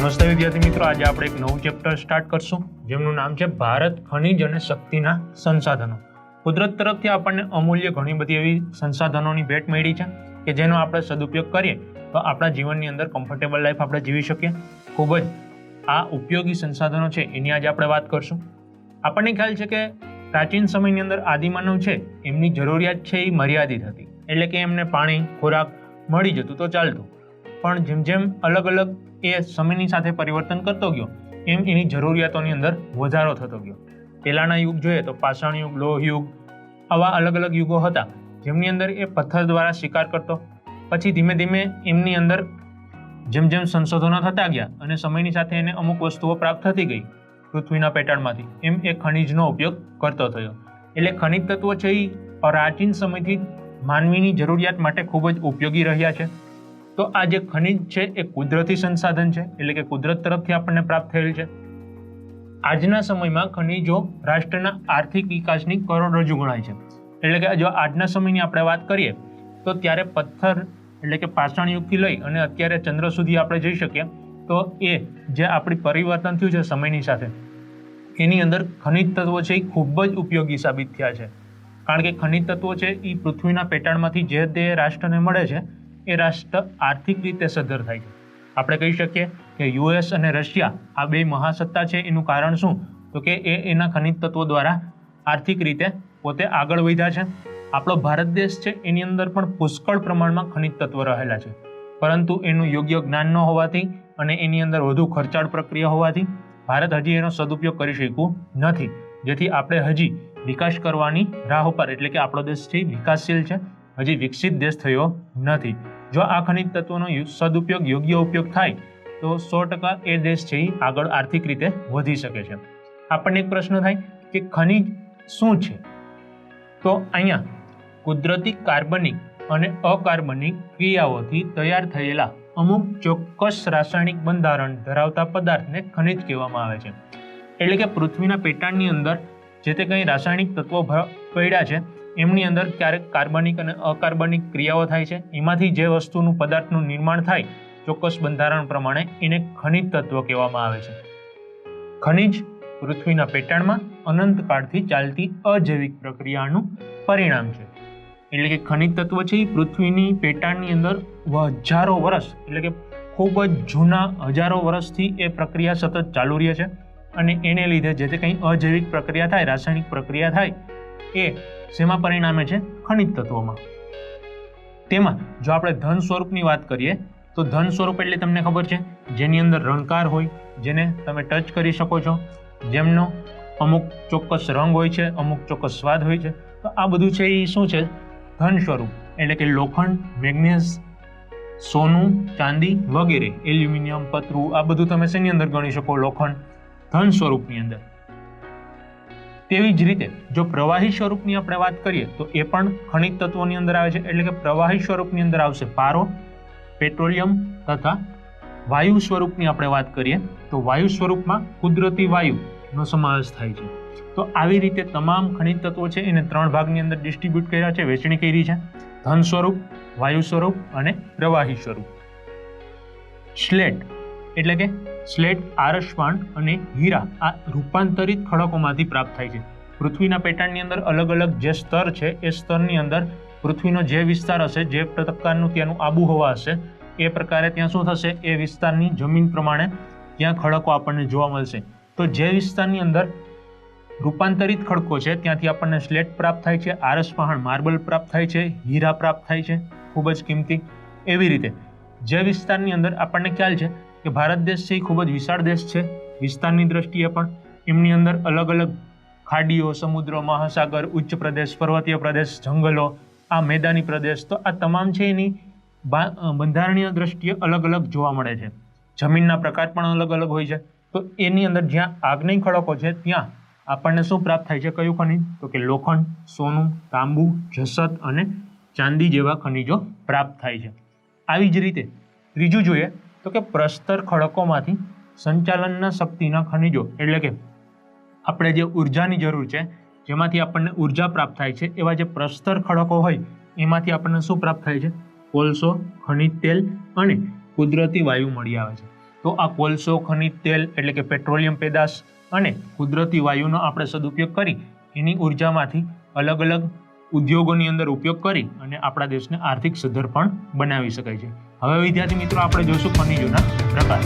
નમસ્તે વિદ્યાર્થી મિત્રો, આજે આપણે એક નવું ચેપ્ટર સ્ટાર્ટ કરશું જેમનું નામ છે ભારત ખનિજ અને શક્તિના સંસાધનો। કુદરત તરફથી આપણને અમૂલ્ય ઘણી બધી એવી સંસાધનોની ભેટ મળી છે કે જેનો આપણે સદુપયોગ કરીએ તો આપણા જીવનની અંદર કમ્ફર્ટેબલ લાઈફ આપણે જીવી શકીએ। ખૂબ જ આ ઉપયોગી સંસાધનો છે એની આજે આપણે વાત કરશું। આપણને ખ્યાલ છે કે પ્રાચીન સમયની અંદર આદિમાનવ છે એમની જરૂરિયાત છે એ મર્યાદિત હતી, એટલે કે એમને પાણી ખોરાક મળી જતું તો ચાલતું, પણ જેમ જેમ અલગ અલગ એ સમયની સાથે પરિવર્તન કરતો ગયો એમ એની જરૂરિયાતોની અંદર વધારો થતો ગયો। પહેલાના યુગ જોઈએ તો પાષાણ યુગ, લોહ યુગ, આવા અલગ અલગ યુગો હતા જેમની અંદર એ પથ્થર દ્વારા શિકાર કરતો। પછી ધીમે ધીમે એમની અંદર જેમ જેમ સંશોધનો થતા ગયા અને સમયની સાથે એને અમુક વસ્તુઓ પ્રાપ્ત થતી ગઈ પૃથ્વીના પેટાળમાંથી, એમ એ ખનિજનો ઉપયોગ કરતો થયો। એટલે ખનિજ તત્વો છે એ પ્રાચીન સમયથી માનવીની જરૂરિયાત માટે ખૂબ જ ઉપયોગી રહ્યા છે। તો આ જે ખનિજ છે એ કુદરતી સંસાધન છે, એટલે કે કુદરત તરફથી આપણને પ્રાપ્ત થયેલ છે। આજના સમયમાં ખનિજો રાષ્ટ્રના આર્થિક વિકાસની કરોડરજ્જુ ગણાય છે। એટલે કે જો આજના સમયની આપણે વાત કરીએ તો ત્યારે પથ્થર એટલે કે પાષાણ યુગથી લઈ અને અત્યારે ચંદ્ર સુધી આપણે જઈ શકીએ તો એ જે આપણી પરિવર્તન થયું છે સમયની સાથે એની અંદર ખનિજ તત્વો છે એ ખૂબ જ ઉપયોગી સાબિત થયા છે। કારણ કે ખનિજ તત્વો છે એ પૃથ્વીના પેટાળમાંથી જે તે રાષ્ટ્રને મળે છે એ રાષ્ટ્ર આર્થિક રીતે સદ્ધર થાય છે। આપણે કહી શકીએ કે યુએસ અને રશિયા આ બે મહાસત્તા છે, એનું કારણ શું તો કે એના ખનિજ તત્વો દ્વારા આર્થિક રીતે પોતે આગળ વધ્યા છે। આપણો ભારત દેશ છે એની અંદર પણ પુષ્કળ પ્રમાણમાં ખનિજ તત્વો રહેલા છે, પરંતુ એનું યોગ્ય જ્ઞાન ન હોવાથી અને એની અંદર વધુ ખર્ચાળ પ્રક્રિયા હોવાથી ભારત હજી એનો સદુપયોગ કરી શક્યું નથી, જેથી આપણે હજી વિકાસ કરવાની રાહ ઉપર, એટલે કે આપણો દેશ છે વિકાસશીલ છે, હજી વિકસિત દેશ થયો નથી। જો આ ખનિજ તત્વોનો સદુપયોગ યોગ્ય ઉપયોગ થાય તો 100% એ દેશ છે એ આગળ આર્થિક રીતે વધી શકે છે। આપણને એક પ્રશ્ન થાય કે ખનિજ શું છે, તો અહીંયા કુદરતી કાર્બનિક અને અકાર્બનિક ક્રિયાઓથી તૈયાર થયેલા અમુક ચોક્કસ રાસાયણિક બંધારણ ધરાવતા પદાર્થને ખનિજ કહેવામાં આવે છે। એટલે કે પૃથ્વીના પેટાળની અંદર જે તે કંઈ રાસાયણિક તત્વો પડ્યા છે એમની અંદર ક્યારેક કાર્બનિક અને અકાર્બનિક ક્રિયાઓ થાય છે, એમાંથી જે વસ્તુનું પદાર્થનું નિર્માણ થાય ચોક્કસ બંધારણ પ્રમાણે એને ખનિજ તત્વ કહેવામાં આવે છે। ખનિજ પૃથ્વીના પેટાળમાં અનંતકાળથી ચાલતી અજૈવિક પ્રક્રિયાનું પરિણામ છે। એટલે કે ખનિજ તત્વ છે એ પૃથ્વીની પેટાળની અંદર હજારો વર્ષ, એટલે કે ખૂબ જ જૂના હજારો વર્ષથી એ પ્રક્રિયા સતત ચાલુ રહે છે અને એને લીધે જે તે કંઈ અજૈવિક પ્રક્રિયા થાય, રાસાયણિક પ્રક્રિયા થાય એ શેમાં પરિણામે છે? ખનિજ તત્વોમાં। તેમાં જો આપણે ધન સ્વરૂપની વાત કરીએ તો ધન સ્વરૂપ એટલે તમને ખબર છે જેની અંદર રણકાર હોય, જેને તમે ટચ કરી શકો છો, જેમનો અમુક ચોક્કસ રંગ હોય છે, અમુક ચોક્કસ સ્વાદ હોય છે, તો આ બધું છે એ શું છે? ધન સ્વરૂપ। એટલે કે લોખંડ, મેગ્નેઝ, સોનું, ચાંદી વગેરે, એલ્યુમિનિયમ, પતરું, આ બધું તમે શેની અંદર ગણી શકો? લોખંડ, ધન સ્વરૂપની અંદર। તેવી જ રીતે જો પ્રવાહી સ્વરૂપની આપણે વાત કરીએ તો એ પણ ખનિજ તત્વોની અંદર આવે છે। એટલે કે પ્રવાહી સ્વરૂપની અંદર આવશે પારો, પેટ્રોલિયમ તથા વાયુ સ્વરૂપની આપણે વાત કરીએ તો વાયુ સ્વરૂપમાં કુદરતી વાયુનો સમાવેશ થાય છે। તો આવી રીતે તમામ ખનિજ તત્વો છે એને 3 ભાગની અંદર ડિસ્ટ્રીબ્યુટ કર્યા છે, વહેંચણી કરી છે: ધન સ્વરૂપ, વાયુ સ્વરૂપ અને પ્રવાહી સ્વરૂપ। સ્લેટ એટલે કે સ્લેટ, આરસપાણ અને હીરા આ રૂપાંતરિત ખડકોમાંથી પ્રાપ્ત થાય છે। પૃથ્વીના પેટાળની અંદર અલગ અલગ જે સ્તર છે એ સ્તરની અંદર પૃથ્વીનો જે વિસ્તાર હશે, જે પ્રકારનું ત્યાંનું આબોહવા હશે એ પ્રકારે ત્યાં શું થશે? એ વિસ્તારની જમીન પ્રમાણે ત્યાં ખડકો આપણને જોવા મળશે। તો જે વિસ્તારની અંદર રૂપાંતરિત ખડકો છે ત્યાંથી આપણને સ્લેટ પ્રાપ્ત થાય છે, આરસપહાણ માર્બલ પ્રાપ્ત થાય છે, હીરા પ્રાપ્ત થાય છે, ખૂબ જ કિંમતી। એવી રીતે જે વિસ્તારની અંદર આપણને ખ્યાલ છે કે ભારત દેશ છે એ ખૂબ જ વિશાળ દેશ છે, વિસ્તારની દ્રષ્ટિએ પણ એમની અંદર અલગ અલગ ખાડીઓ, સમુદ્ર, મહાસાગર, ઉચ્ચ પ્રદેશ, પર્વતીય પ્રદેશ, જંગલો, આ મેદાની પ્રદેશ, તો આ તમામ છે એની બંધારણીય દ્રષ્ટિએ અલગ અલગ જોવા મળે છે। જમીનના પ્રકાર પણ અલગ અલગ હોય છે। તો એની અંદર જ્યાં આગ્નેય ખડકો છે ત્યાં આપણને શું પ્રાપ્ત થાય છે? કયું ખનિજ? તો કે લોખંડ, સોનું, તાંબુ, જસત અને ચાંદી જેવા ખનિજો પ્રાપ્ત થાય છે। આવી જ રીતે ત્રીજું જોઈએ તો કે પ્રસ્તર ખડકોમાંથી સંચાલનના શક્તિના ખનિજો, એટલે કે આપણે જે ઉર્જાની જરૂર છે, જેમાંથી આપણને ઉર્જા પ્રાપ્ત થાય છે, એવા જે પ્રસ્તર ખડકો હોય એમાંથી આપણને શું પ્રાપ્ત થાય છે? કોલસો, ખનિજ તેલ અને કુદરતી વાયુ મળી આવે છે। તો આ કોલસો, ખનિજ તેલ એટલે કે પેટ્રોલિયમ પેદાશ અને કુદરતી વાયુનો આપણે સદુપયોગ કરી એની ઉર્જામાંથી અલગ અલગ ઉદ્યોગોની અંદર ઉપયોગ કરી અને આપણા દેશને આર્થિક સદ્ધર પણ બનાવી શકાય છે. હવે વિદ્યાર્થી મિત્રો આપણે જોઈશું ખનિજોના પ્રકાર.